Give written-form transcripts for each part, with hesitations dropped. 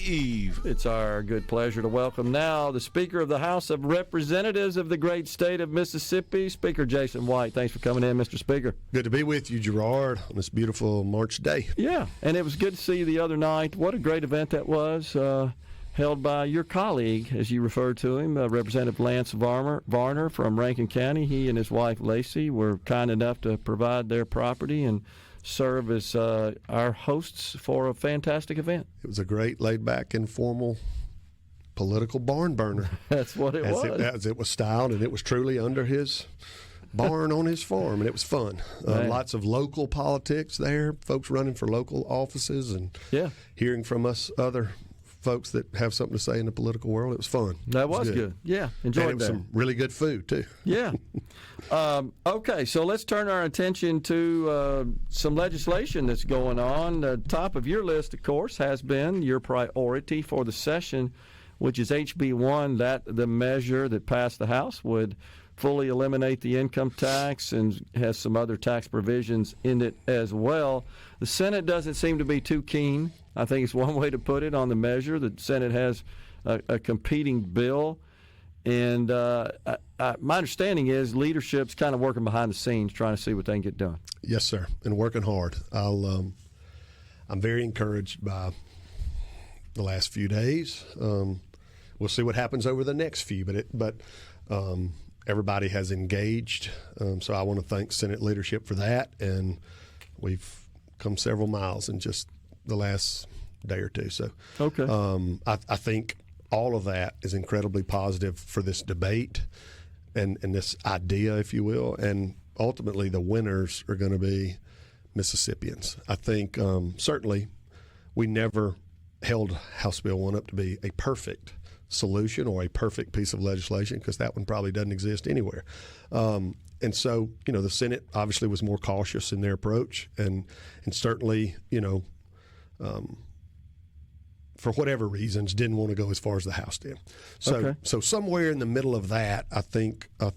Steve. It's our good pleasure to welcome now the Speaker of the House of Representatives of the great state of Mississippi, Speaker Jason White. Thanks for coming in, Mr. Speaker. Good to be with you, Gerard, on this beautiful March day. Yeah, and it was good to see you the other night. What a great event that was, held by your colleague, as you referred to him, Representative Lance Varner from Rankin County. He and his wife, Lacey, were kind enough to provide their property and serve as our hosts for a fantastic event. It was a great, laid-back, informal, political barn burner. That's what it was. As it was styled, and it was truly under his barn on his farm, and it was fun. Lots of local politics there, folks running for local offices, and hearing from us other folks that have something to say in the political world. It was fun. That was good. Yeah, enjoyed that. And it was some really good food, too. Yeah. Okay, so let's turn our attention to some legislation that's going on. The top of your list, of course, has been your priority for the session, which is HB 1, that the measure that passed the House would fully eliminate the income tax and has some other tax provisions in it as well. The Senate doesn't seem to be too keen, I think it's one way to put it, on the measure. The Senate has a competing bill. And my understanding is leadership's kind of working behind the scenes trying to see what they can get done. Yes, sir, and working hard. I'm very encouraged by the last few days. We'll see what happens over the next few, but everybody has engaged, so I want to thank Senate leadership for that, and we've come several miles in just the last day or two. So I think all of that is incredibly positive for this debate and this idea, if you will, and ultimately the winners are going to be Mississippians. I think certainly we never held House Bill 1 up to be a perfect solution or a perfect piece of legislation, because that one probably doesn't exist anywhere. And so, the Senate obviously was more cautious in their approach, and certainly, for whatever reasons, didn't want to go as far as the House did. So somewhere in the middle of that, I think a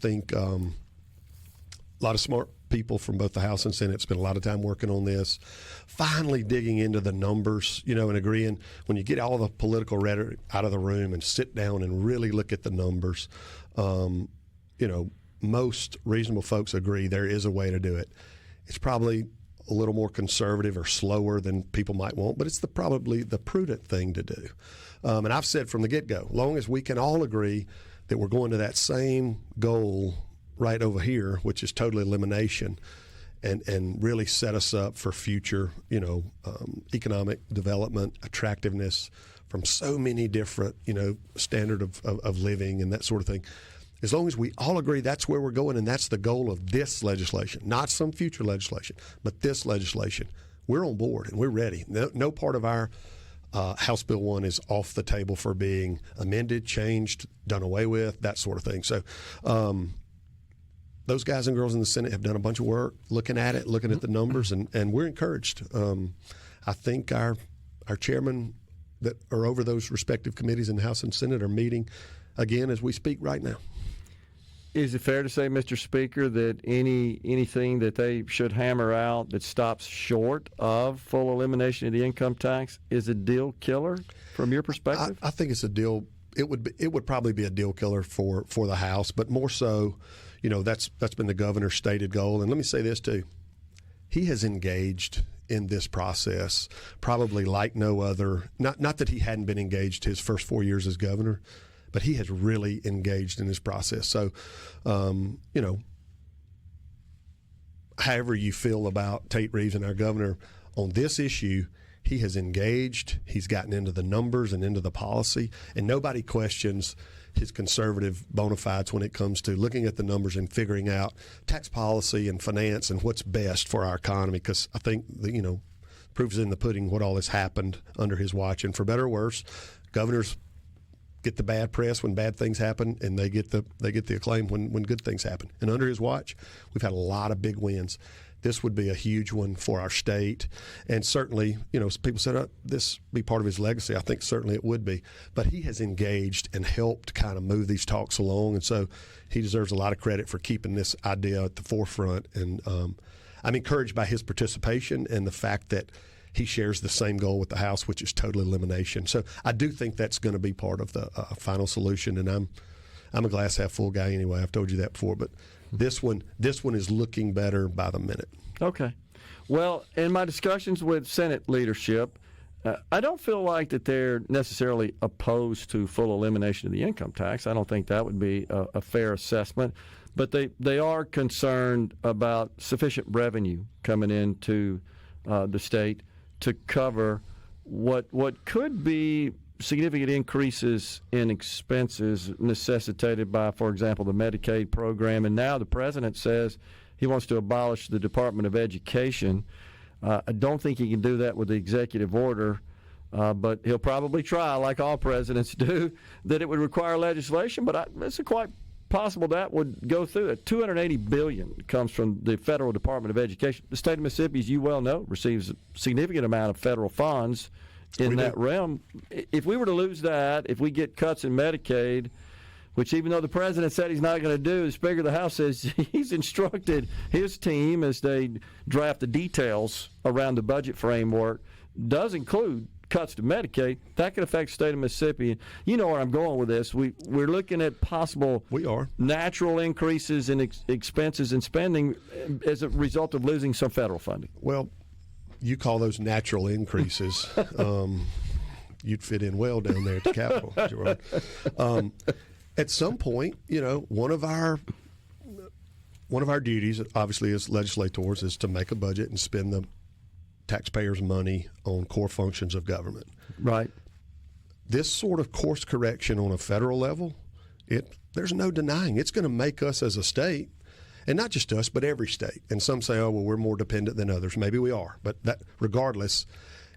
lot of smart people from both the House and Senate spent a lot of time working on this, finally digging into the numbers, and agreeing when you get all the political rhetoric out of the room and sit down and really look at the numbers, most reasonable folks agree there is a way to do it. It's probably a little more conservative or slower than people might want, but it's probably the prudent thing to do. And I've said from the get-go, long as we can all agree that we're going to that same goal right over here, which is total elimination, and really set us up for future, economic development, attractiveness from so many different, standard of living and that sort of thing. As long as we all agree that's where we're going and that's the goal of this legislation, not some future legislation, but this legislation, we're on board and we're ready. No part of our House Bill 1 is off the table for being amended, changed, done away with, that sort of thing. So those guys and girls in the Senate have done a bunch of work looking at it, looking at the numbers, and we're encouraged. I think our chairmen that are over those respective committees in the House and Senate are meeting again as we speak right now. Is it fair to say, Mr. Speaker, that anything that they should hammer out that stops short of full elimination of the income tax is a deal killer from your perspective? I think it's a deal. It would probably be a deal killer for the House, but more so, that's been the governor's stated goal. And let me say this too: he has engaged in this process probably like no other. Not that he hadn't been engaged his first 4 years as governor, but he has really engaged in this process. So, however you feel about Tate Reeves and our governor on this issue, he has engaged, he's gotten into the numbers and into the policy, and nobody questions his conservative bona fides when it comes to looking at the numbers and figuring out tax policy and finance and what's best for our economy, because I think, proof is in the pudding what all has happened under his watch. And for better or worse, governors get the bad press when bad things happen, and they get the acclaim when good things happen. And under his watch, we've had a lot of big wins. This would be a huge one for our state, and certainly, people said this be part of his legacy. I think certainly it would be. But he has engaged and helped kind of move these talks along, and so he deserves a lot of credit for keeping this idea at the forefront. And I'm encouraged by his participation and the fact that he shares the same goal with the House, which is total elimination. So I do think that's going to be part of the final solution, and I'm a glass half full guy anyway. I've told you that before, but this one is looking better by the minute. Okay. Well, in my discussions with Senate leadership, I don't feel like that they're necessarily opposed to full elimination of the income tax. I don't think that would be a fair assessment. But they are concerned about sufficient revenue coming into the state to cover what could be significant increases in expenses necessitated by, for example, the Medicaid program. And now the president says he wants to abolish the Department of Education. I don't think he can do that with the executive order, but he'll probably try, like all presidents do, that it would require legislation. But it's quite possible that would go through it. $280 billion comes from the Federal Department of Education. The state of Mississippi, as you well know, receives a significant amount of federal funds in that realm. If we were to lose that, if we get cuts in Medicaid, which even though the president said he's not going to do, the Speaker of the House says he's instructed his team as they draft the details around the budget framework, does include cuts to Medicaid. That could affect the state of Mississippi. You know where I'm going with this. We're looking at possible natural increases in expenses and spending as a result of losing some federal funding. Well, you call those natural increases. You'd fit in well down there at the Capitol, Gerard. At some point, one of our duties, obviously, as legislators, is to make a budget and spend the taxpayers' money on core functions of government. Right. This sort of course correction on a federal level, there's no denying it's going to make us as a state, and not just us, but every state. And some say, oh, well, we're more dependent than others. Maybe we are, but that regardless,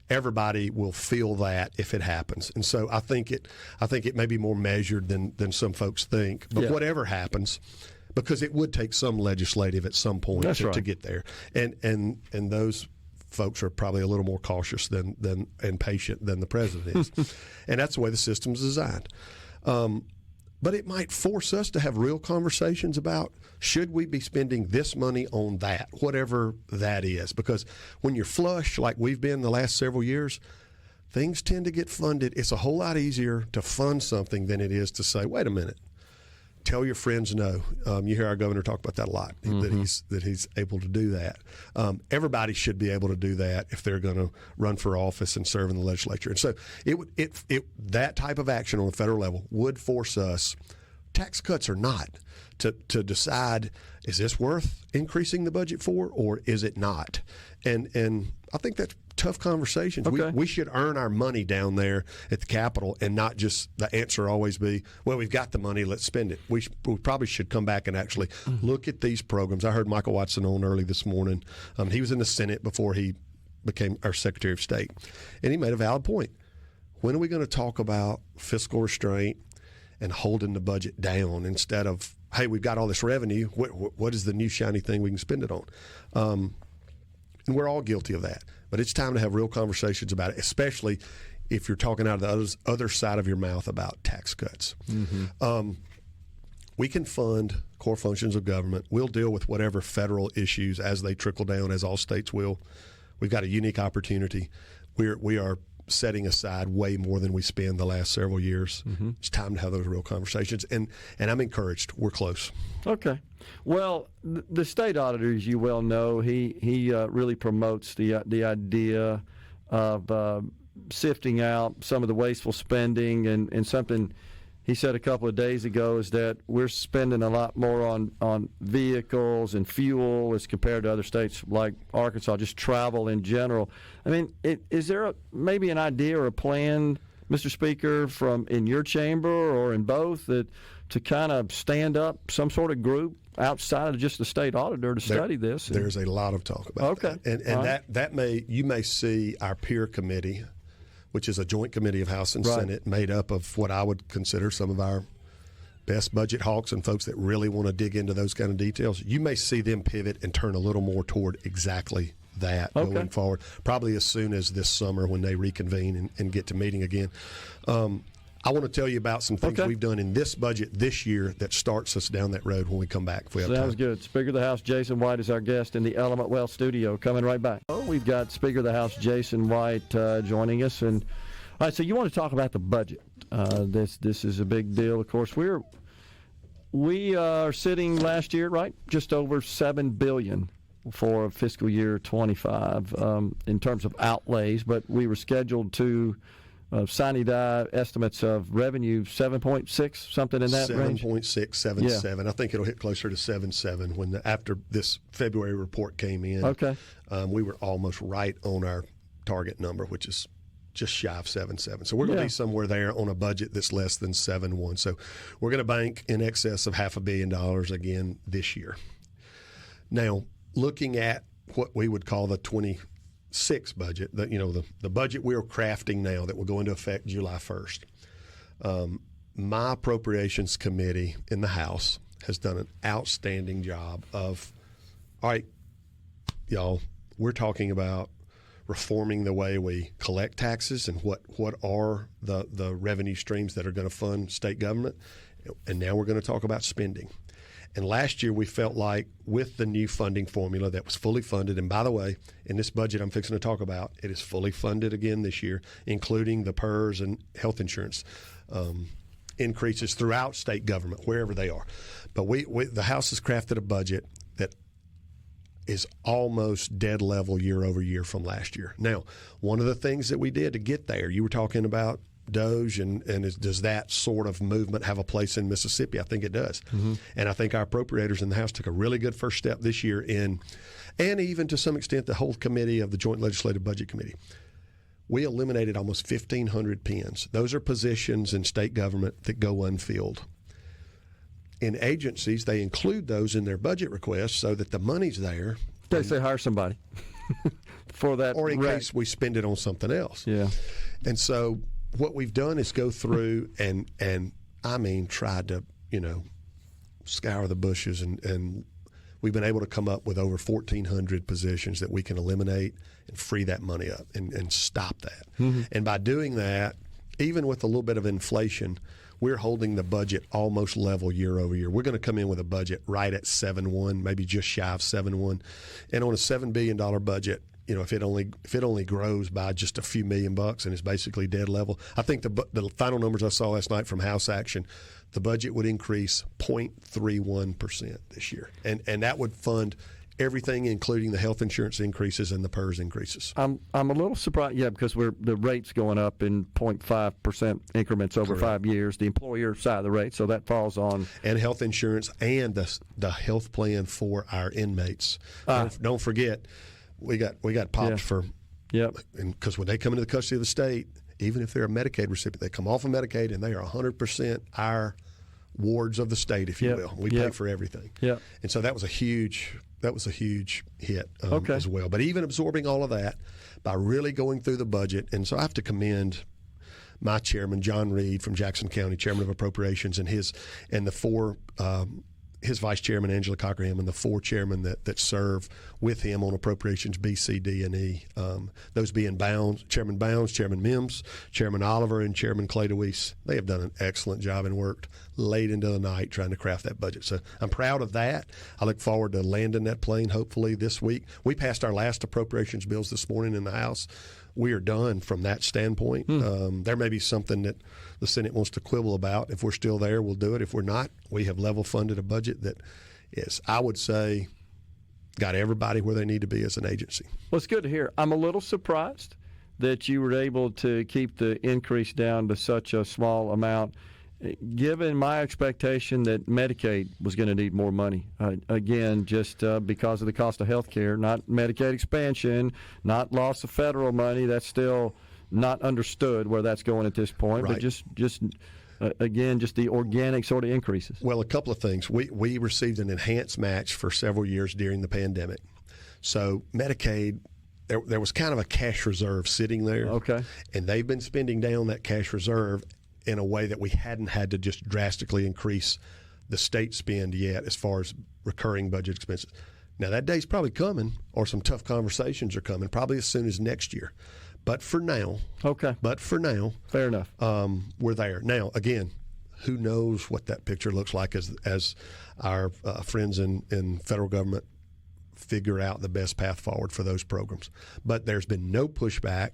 everybody will feel that if it happens. And so I think it may be more measured than some folks think. But whatever happens, because it would take some legislative at some point to get there. And those folks are probably a little more cautious and patient than the president is. And that's the way the system's designed. But it might force us to have real conversations about, should we be spending this money on that, whatever that is? Because when you're flush, like we've been the last several years, things tend to get funded. It's a whole lot easier to fund something than it is to say, wait a minute, tell your friends no. You hear our governor talk about that a lot, that he's able to do that. Everybody should be able to do that if they're going to run for office and serve in the legislature. And so that type of action on the federal level would force us, tax cuts or not, to decide, is this worth increasing the budget for, or is it not? And I think that's tough conversations. Okay. We should earn our money down there at the Capitol, and not just the answer always be, well, we've got the money, let's spend it. We probably should come back and actually look at these programs. I heard Michael Watson on early this morning. He was in the Senate before he became our Secretary of State, and he made a valid point. When are we going to talk about fiscal restraint and holding the budget down instead of, hey, we've got all this revenue, what is the new shiny thing we can spend it on? And we're all guilty of that. But it's time to have real conversations about it, especially if you're talking out of the other side of your mouth about tax cuts. We can fund core functions of government. We'll deal with whatever federal issues as they trickle down, as all states will. We've got a unique opportunity. We are setting aside way more than we spend the last several years. It's time to have those real conversations, and I'm encouraged. We're close. Okay. Well, the state auditor, as you well know, he really promotes the idea of sifting out some of the wasteful spending, and something he said a couple of days ago is that we're spending a lot more on vehicles and fuel as compared to other states like Arkansas, just travel in general. I mean, is there maybe an idea or a plan, Mr. Speaker, from in your chamber or in both, that to kind of stand up some sort of group outside of just the state auditor to study this? There's a lot of talk about that. And right. You may see our peer committee, which is a joint committee of House and Senate made up of what I would consider some of our best budget hawks and folks that really want to dig into those kind of details. You may see them pivot and turn a little more toward exactly that going forward, probably as soon as this summer when they reconvene and get to meeting again. I want to tell you about some things we've done in this budget this year that starts us down that road when we come back. If we have Sounds time. good. Speaker of the House Jason White is our guest in the Element Wealth studio. Coming right back. Oh, we've got Speaker of the House Jason White joining us. And all right, so you want to talk about the budget. This is a big deal. Of course, we are sitting last year, right, just over $7 billion for fiscal year 25 in terms of outlays, but we were scheduled to Sine Die estimates of revenue 7.6, something in that range? 7.677. Yeah. I think it'll hit closer to 7.7 after this February report came in. Okay. We were almost right on our target number, which is just shy of 7.7. So we're going to be somewhere there on a budget that's less than 7.1. So we're going to bank in excess of $500 million again this year. Now, looking at what we would call the 26 budget, the budget we're crafting now that will go into effect July 1st. My appropriations committee in the House has done an outstanding job of, all right, y'all, we're talking about reforming the way we collect taxes and what are the revenue streams that are going to fund state government. And now we're going to talk about spending. And last year we felt like with the new funding formula that was fully funded, and by the way, in this budget I'm fixing to talk about, it is fully funded again this year, including the PERS and health insurance increases throughout state government, wherever they are. But the House has crafted a budget that is almost dead level year over year from last year. Now, one of the things that we did to get there, you were talking about DOGE, does that sort of movement have a place in Mississippi? I think it does. Mm-hmm. And I think our appropriators in the House took a really good first step this year and even to some extent the whole committee of the Joint Legislative Budget Committee. We eliminated almost 1,500 PINs. Those are positions in state government that go unfilled. In agencies, they include those in their budget requests so that the money's there. They say hire somebody for that. Or in case we spend it on something else. Yeah. And so what we've done is go through and tried to, scour the bushes and we've been able to come up with over 1,400 positions that we can eliminate and free that money up and stop that. Mm-hmm. And by doing that, even with a little bit of inflation, we're holding the budget almost level year over year. We're going to come in with a budget right at 7.1, maybe just shy of 7.1. And on a $7 billion budget, if it only grows by just a few $1 million and it's basically dead level, I think the final numbers I saw last night from House Action, the budget would increase 0.31% this year, and that would fund everything, including the health insurance increases and the PERS increases. I'm a little surprised, because the rate's going up in 0.5% increments over 5 years. The employer side of the rate, so that falls on and health insurance and the health plan for our inmates. Don't forget. We got popped for, because when they come into the custody of the state, even if they're a Medicaid recipient, they come off of Medicaid and they are 100% our wards of the state, if you will. We pay for everything. Yep. And so that was a huge hit as well. But even absorbing all of that by really going through the budget, and so I have to commend my chairman, John Reed from Jackson County, chairman of appropriations, and the four. His vice chairman, Angela Cockerham, and the four chairmen that serve with him on appropriations B, C, D, and E. Those being Chairman Bounds, Chairman Mims, Chairman Oliver, and Chairman Clay DeWeese. They have done an excellent job and worked late into the night trying to craft that budget. So I'm proud of that. I look forward to landing that plane hopefully this week. We passed our last appropriations bills this morning in the House. We are done from that standpoint. There may be something that the Senate wants to quibble about. If we're still there, we'll do it. If we're not, we have level funded a budget that is, I would say, got everybody where they need to be as an agency. Well, it's good to hear. I'm a little surprised that you were able to keep the increase down to such a small amount, given my expectation that Medicaid was going to need more money. Again, just because of the cost of health care, not Medicaid expansion, not loss of federal money. That's still not understood where that's going at this point. Right. But just the organic sort of increases. Well, a couple of things. We received an enhanced match for several years during the pandemic. So Medicaid, there was kind of a cash reserve sitting there. Okay. And they've been spending down that cash reserve in a way that we hadn't had to just drastically increase the state spend yet as far as recurring budget expenses. Now, that day's probably coming, or some tough conversations are coming, probably as soon as next year. But for now, okay. Fair enough. We're there. Now, again, who knows what that picture looks like as our friends in federal government figure out the best path forward for those programs. But there's been no pushback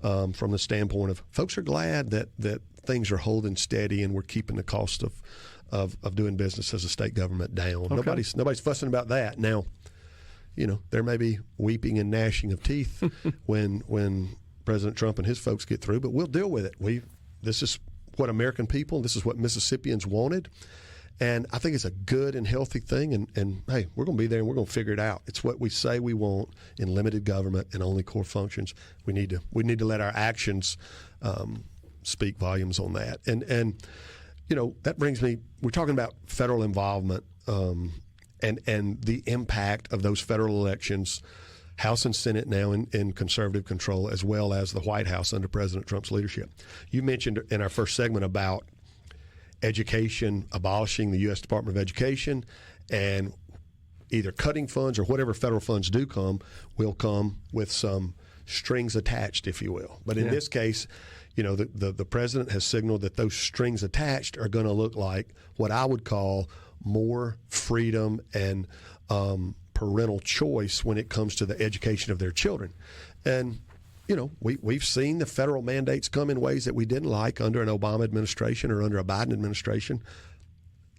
from the standpoint of folks are glad that things are holding steady and we're keeping the cost of doing business as a state government down. Okay. Nobody's fussing about that. Now, there may be weeping and gnashing of teeth when President Trump and his folks get through, but we'll deal with it. This is what American people, this is what Mississippians wanted. And I think it's a good and healthy thing. And hey, we're going to be there and we're going to figure it out. It's what we say we want in limited government and only core functions. We need to let our actions speak volumes on that. And that brings me. We're talking about federal involvement and the impact of those federal elections. House and Senate now in conservative control, as well as the White House under President Trump's leadership. You mentioned in our first segment about education, abolishing the U.S. Department of Education, and either cutting funds or whatever federal funds do come will come with some strings attached, if you will. But in this case, the president has signaled that those strings attached are going to look like what I would call more freedom and parental choice when it comes to the education of their children. And we've seen the federal mandates come in ways that we didn't like under an Obama administration or under a Biden administration.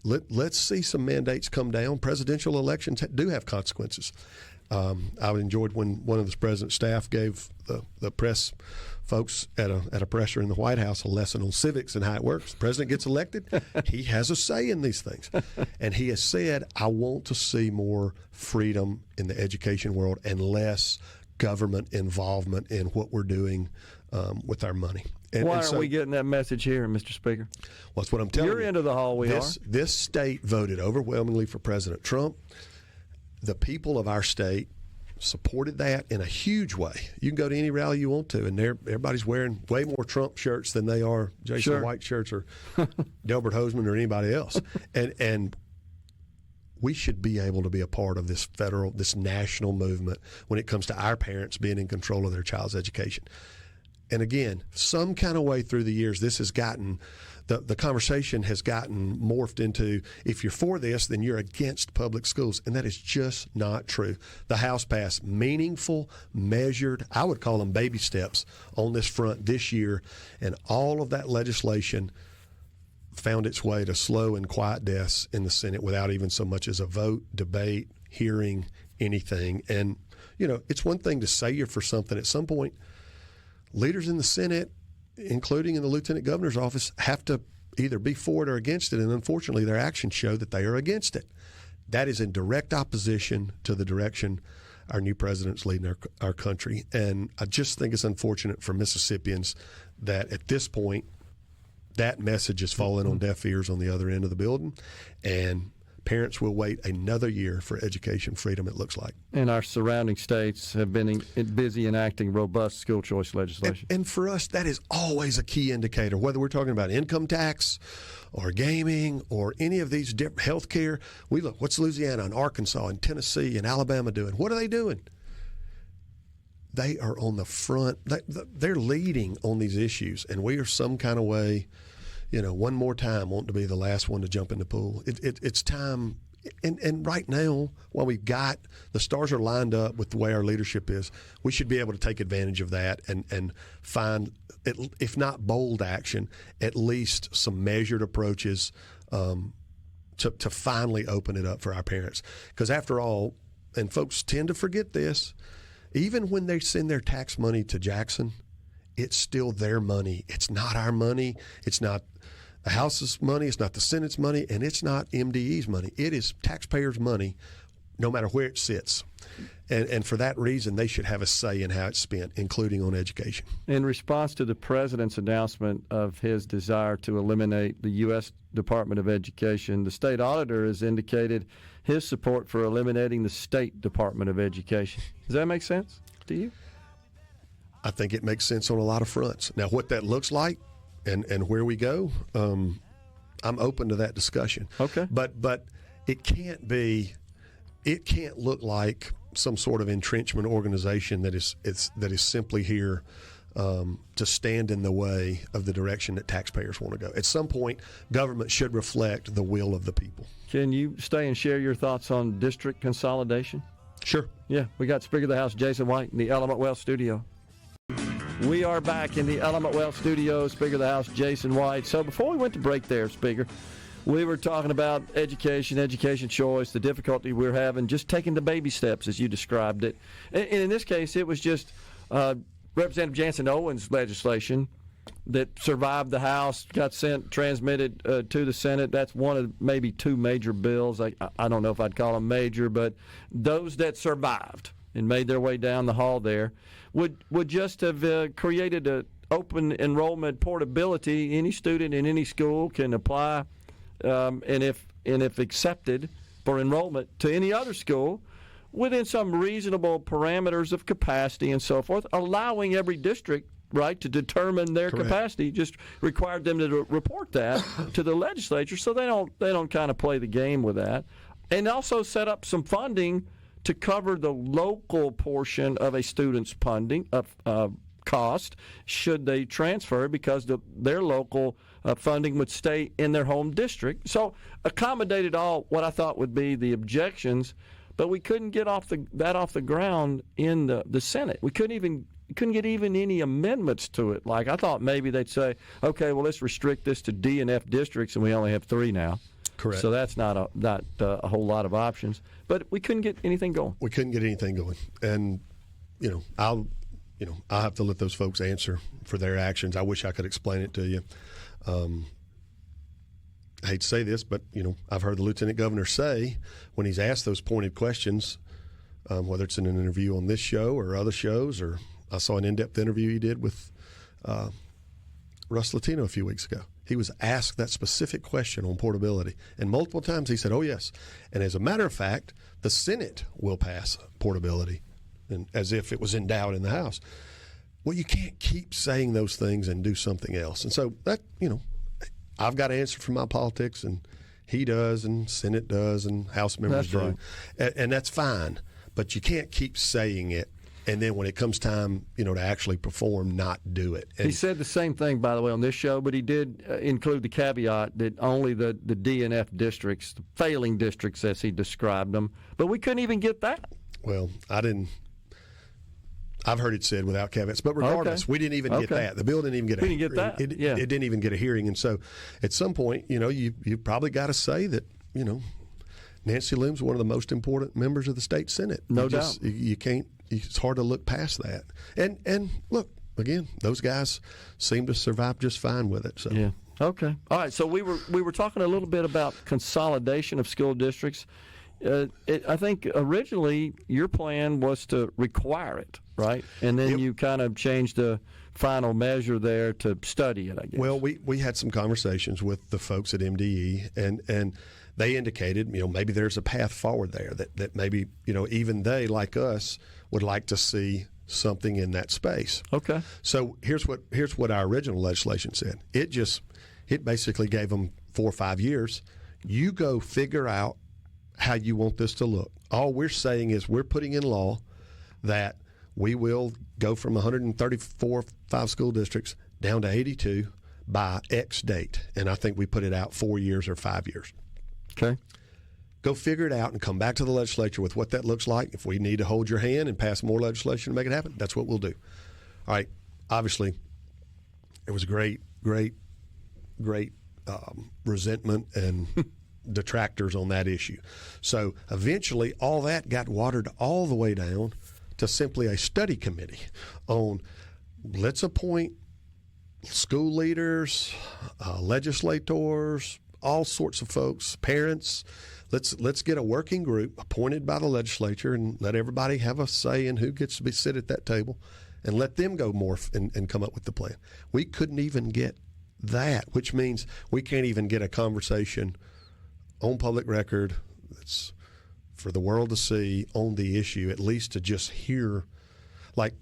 Let's see some mandates come down. Presidential elections do have consequences. I enjoyed when one of the president's staff gave the press folks at a presser in the White House a lesson on civics and how it works. The president gets elected. He has a say in these things. And he has said, I want to see more freedom in the education world and less government involvement in what we're doing with our money. Why aren't we getting that message here, Mr. Speaker? Well, that's what I'm telling you. Your end of the hall, we are. This state voted overwhelmingly for President Trump. The people of our state supported that in a huge way. You can go to any rally you want to, and everybody's wearing way more Trump shirts than they are Jason White shirts or Delbert Hosemann or anybody else. And we should be able to be a part of this national movement when it comes to our parents being in control of their child's education. And again, some kind of way through the years, this has gotten, the conversation has gotten morphed into, if you're for this, then you're against public schools. And that is just not true. The House passed meaningful, measured, I would call them baby steps on this front this year. And all of that legislation found its way to slow and quiet deaths in the Senate without even so much as a vote, debate, hearing, anything. And, it's one thing to say you're for something. At some point, leaders in the Senate, including in the Lieutenant Governor's office, have to either be for it or against it. And unfortunately, their actions show that they are against it. That is in direct opposition to the direction our new president's leading our country. And I just think it's unfortunate for Mississippians that at this point, that message is falling on deaf ears on the other end of the building, and parents will wait another year for education freedom, it looks like. And our surrounding states have been busy enacting robust school choice legislation. And for us, that is always a key indicator, whether we're talking about income tax or gaming or any of these health care. We look, what's Louisiana and Arkansas and Tennessee and Alabama doing? What are they doing? They are on the front. They're leading on these issues, and we are some kind of way, one more time wanting to be the last one to jump in the pool. It's time. And right now, while we've got the stars are lined up with the way our leadership is, we should be able to take advantage of that and find, if not bold action, at least some measured approaches to finally open it up for our parents. Because after all, and folks tend to forget this, even when they send their tax money to Jackson, it's still their money. It's not our money. It's not the House's money. It's not the Senate's money. And it's not MDE's money. It is taxpayers' money, no matter where it sits. And for that reason, they should have a say in how it's spent, including on education. In response to the president's announcement of his desire to eliminate the U.S. Department of Education, the state auditor has indicated his support for eliminating the State Department of Education. Does that make sense to you? I think it makes sense on a lot of fronts. Now, what that looks like and where we go, I'm open to that discussion. Okay. But it can't look like some sort of entrenchment organization that is simply here to stand in the way of the direction that taxpayers want to go. At some point, government should reflect the will of the people. Can you stay and share your thoughts on district consolidation? Sure. Yeah, we got Speaker of the House Jason White in the Element Wealth studio. We are back in the Element Wealth studio, Speaker of the House Jason White. So before we went to break there, Speaker, we were talking about education choice, the difficulty we're having, just taking the baby steps as you described it. And in this case, it was just Representative Jansen Owens' legislation that survived the House, got transmitted to the Senate. That's one of maybe two major bills. I don't know if I'd call them major, but those that survived and made their way down the hall there would just have created an open enrollment portability. Any student in any school can apply, and if accepted for enrollment to any other school, within some reasonable parameters of capacity and so forth, allowing every district, right, to determine their Correct. capacity. Just required them to report that to the legislature, so they don't kind of play the game with that, and also set up some funding to cover the local portion of a student's funding of cost should they transfer, because their local funding would stay in their home district. So accommodated all what I thought would be the objections. But we couldn't get that off the ground in the Senate. We couldn't get even any amendments to it. Like, I thought maybe they'd say, okay, well, let's restrict this to D and F districts, and we only have 3 now. Correct. So that's not a whole lot of options. But we couldn't get anything going. We couldn't get anything going, and I'll have to let those folks answer for their actions. I wish I could explain it to you. I hate to say this, but I've heard the lieutenant governor say when he's asked those pointed questions, whether it's in an interview on this show or other shows, or I saw an in-depth interview he did with Russ Latino a few weeks ago. He was asked that specific question on portability, and multiple times he said, "Oh yes," and as a matter of fact, the Senate will pass portability, and as if it was in doubt in the House. Well, you can't keep saying those things and do something else, and so that I've got to answer for my politics, and he does, and Senate does, and House members do. Right. And that's fine. But you can't keep saying it, and then when it comes time, to actually perform, not do it. And he said the same thing, by the way, on this show, but he did include the caveat that only the D and F districts, the failing districts as he described them, but we couldn't even get that. Well, I've heard it said without caveats, but regardless, we didn't even get that. The bill didn't even get a hearing. We didn't get that. It didn't even get a hearing, and so at some point, you probably got to say that, Nancy Loome's one of the most important members of the state Senate. No doubt. You can't. It's hard to look past that. And look, again, those guys seem to survive just fine with it. So yeah. Okay. All right. So we were talking a little bit about consolidation of school districts. I think originally your plan was to require it, right? And then you kind of changed the final measure there to study it, I guess. Well, we had some conversations with the folks at MDE, and they indicated, maybe there's a path forward there that maybe, even they, like us, would like to see something in that space. Okay. So here's what our original legislation said. It basically gave them 4 or 5 years. You go figure out how you want this to look. All we're saying is we're putting in law that we will go from 134 school districts down to 82 by X date. And I think we put it out 4 years or 5 years. Okay. Go figure it out and come back to the legislature with what that looks like. If we need to hold your hand and pass more legislation to make it happen, that's what we'll do. All right. Obviously, there was great resentment and detractors on that issue. So eventually all that got watered all the way down to simply a study committee on let's appoint school leaders, legislators, all sorts of folks, parents. Let's get a working group appointed by the legislature and let everybody have a say in who gets to sit at that table and let them go morph and come up with the plan. We couldn't even get that, which means we can't even get a conversation on public record that's for the world to see on the issue, at least to just hear. Like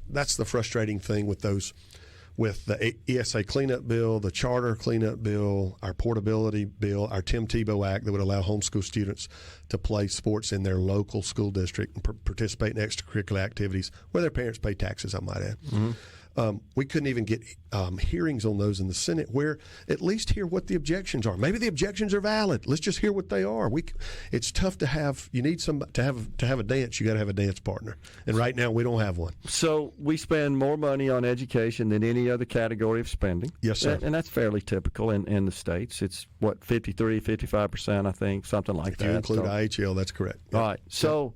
that's the frustrating thing with the ESA cleanup bill, the charter cleanup bill, our portability bill, our Tim Tebow Act that would allow homeschool students to play sports in their local school district and participate in extracurricular activities where their parents pay taxes, I might add. We couldn't even get hearings on those in the Senate where at least hear what the objections are. Maybe the objections are valid. Let's just hear what they are. It's tough to have. You need somebody to have a dance. You got to have a dance partner, and right now we don't have one. So we spend more money on education than any other category of spending. Yes, sir. And that's fairly typical in the states. It's 55%, I think, something like that. If you include IHL, that's correct. Yep. Right. So.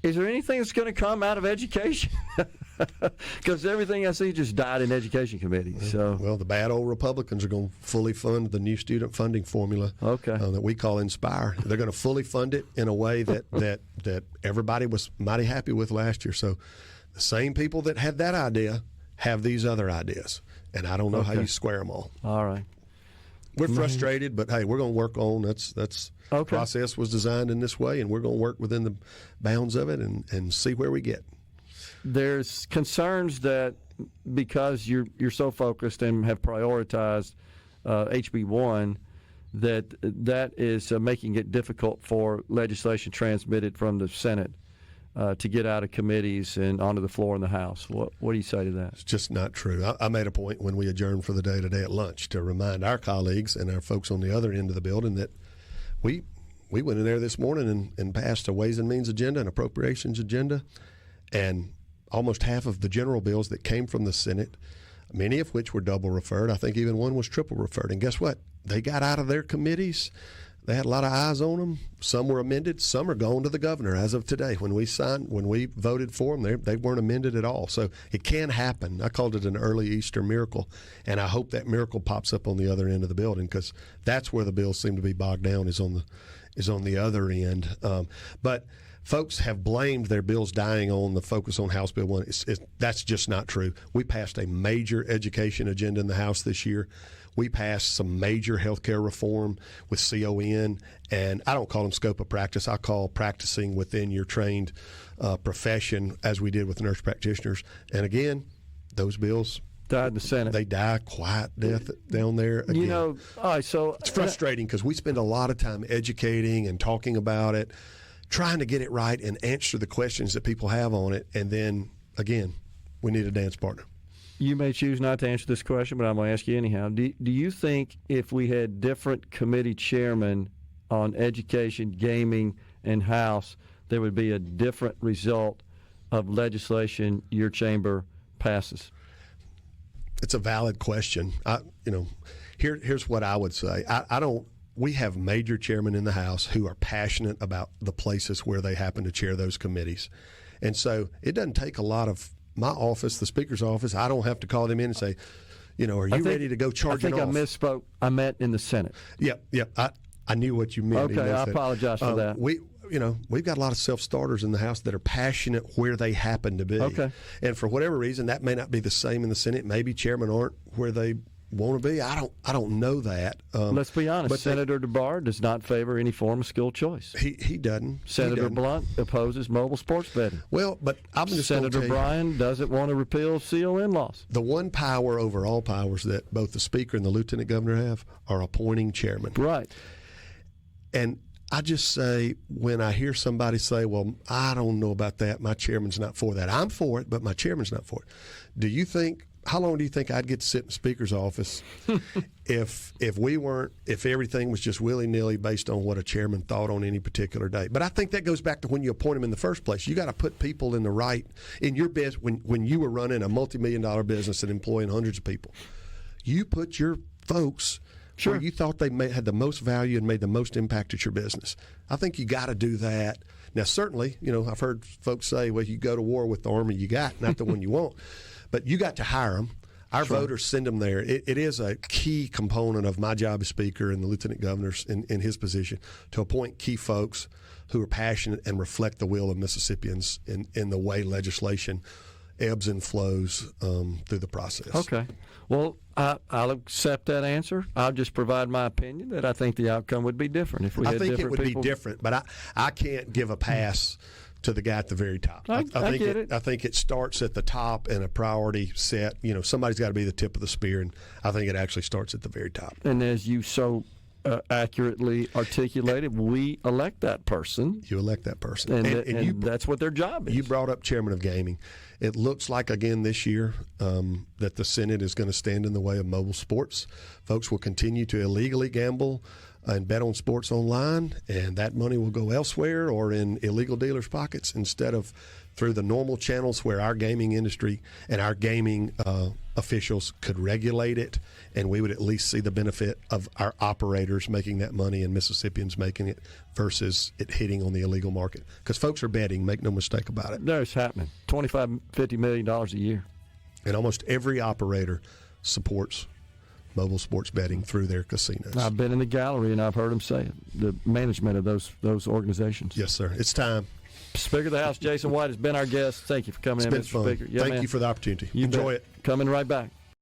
Is there anything that's going to come out of education? Because everything I see just died in education committees. So. Well, the bad old Republicans are going to fully fund the new student funding formula that we call Inspire. They're going to fully fund it in a way that everybody was mighty happy with last year. So the same people that had that idea have these other ideas. And I don't know how you square them all. All right. We're frustrated, but hey, we're going to work on that's process was designed in this way, and we're going to work within the bounds of it and see where we get. There's concerns that because you're so focused and have prioritized HB1, that is making it difficult for legislation transmitted from the Senate to get out of committees and onto the floor in the House. What do you say to that? It's just not true. I made a point when we adjourned for the day today at lunch to remind our colleagues and our folks on the other end of the building that we went in there this morning and passed a Ways and Means agenda, an appropriations agenda, and almost half of the general bills that came from the Senate, many of which were double referred. I think even one was triple referred. And guess what? They got out of their committees. They had a lot of eyes on them. Some were amended. Some are going to the governor as of today. When we voted for them, they weren't amended at all. So it can happen. I called it an early Easter miracle, and I hope that miracle pops up on the other end of the building because that's where the bills seem to be bogged down is on the other end. But folks have blamed their bills dying on the focus on House Bill 1. That's just not true. We passed a major education agenda in the House this year. We passed some major health care reform with CON, and I don't call them scope of practice. I call practicing within your trained profession, as we did with nurse practitioners. And again, those bills died in the Senate. They die quiet death down there again. You know, all right, so it's frustrating because we spend a lot of time educating and talking about it, trying to get it right and answer the questions that people have on it, and then again, we need a dance partner. You may choose not to answer this question, but I'm going to ask you anyhow. Do you think if we had different committee chairmen on education, gaming, and House, there would be a different result of legislation your chamber passes? It's a valid question. Here's what I would say. We have major chairmen in the House who are passionate about the places where they happen to chair those committees. And so it doesn't take a lot of my office, the Speaker's office. I don't have to call them in and say, are you ready to go charge it off? I think I misspoke. I meant in the Senate. Yep. I knew what you meant. Okay, I apologize for that. We've got a lot of self-starters in the House that are passionate where they happen to be. Okay. And for whatever reason, that may not be the same in the Senate. Maybe chairmen aren't where they want to be. I don't know that. Let's be honest. But Senator DeBar does not favor any form of school choice. He doesn't. Senator Blunt opposes mobile sports betting. Well, but I'm just Senator Bryan doesn't want to repeal CON laws. The one power over all powers that both the Speaker and the Lieutenant Governor have are appointing chairmen. Right. And I just say, when I hear somebody say, well, I don't know about that, my chairman's not for that. I'm for it, but my chairman's not for it. How long do you think I'd get to sit in the Speaker's office if everything was just willy-nilly based on what a chairman thought on any particular day? But I think that goes back to when you appoint them in the first place. You got to put people in your business. When you were running a multi-million-dollar business and employing hundreds of people, you put your folks where you thought they had the most value and made the most impact at your business. I think you got to do that. Now, certainly, I've heard folks say, well, you go to war with the army you got, not the one you want. But you got to hire them. Our voters send them there. It is a key component of my job as Speaker and the Lieutenant Governor's in his position to appoint key folks who are passionate and reflect the will of Mississippians in the way legislation ebbs and flows through the process. Okay. Well, I'll accept that answer. I'll just provide my opinion that I think the outcome would be different if we had different people. I think it would be different, but I can't give a pass to the guy at the very top. I get it. I think it starts at the top and a priority set. Somebody's got to be the tip of the spear, and I think it actually starts at the very top. And as you so accurately articulated. We elect that person. You elect that person. And that's what their job is. You brought up chairman of gaming. It looks like, again, this year that the Senate is going to stand in the way of mobile sports. Folks will continue to illegally gamble and bet on sports online, and that money will go elsewhere or in illegal dealers' pockets instead of through the normal channels where our gaming industry and our gaming officials could regulate it, and we would at least see the benefit of our operators making that money and Mississippians making it versus it hitting on the illegal market. Because folks are betting, make no mistake about it. No, it's happening. $25, $50 million a year. And almost every operator supports mobile sports betting through their casinos. I've been in the gallery and I've heard them say it, the management of those organizations. Yes, sir. It's time. Speaker of the House Jason White has been our guest. Thank you for coming in, It's been Mr. fun. Speaker. Yeah, Thank you for the opportunity. You Enjoy bet. it. Coming right back.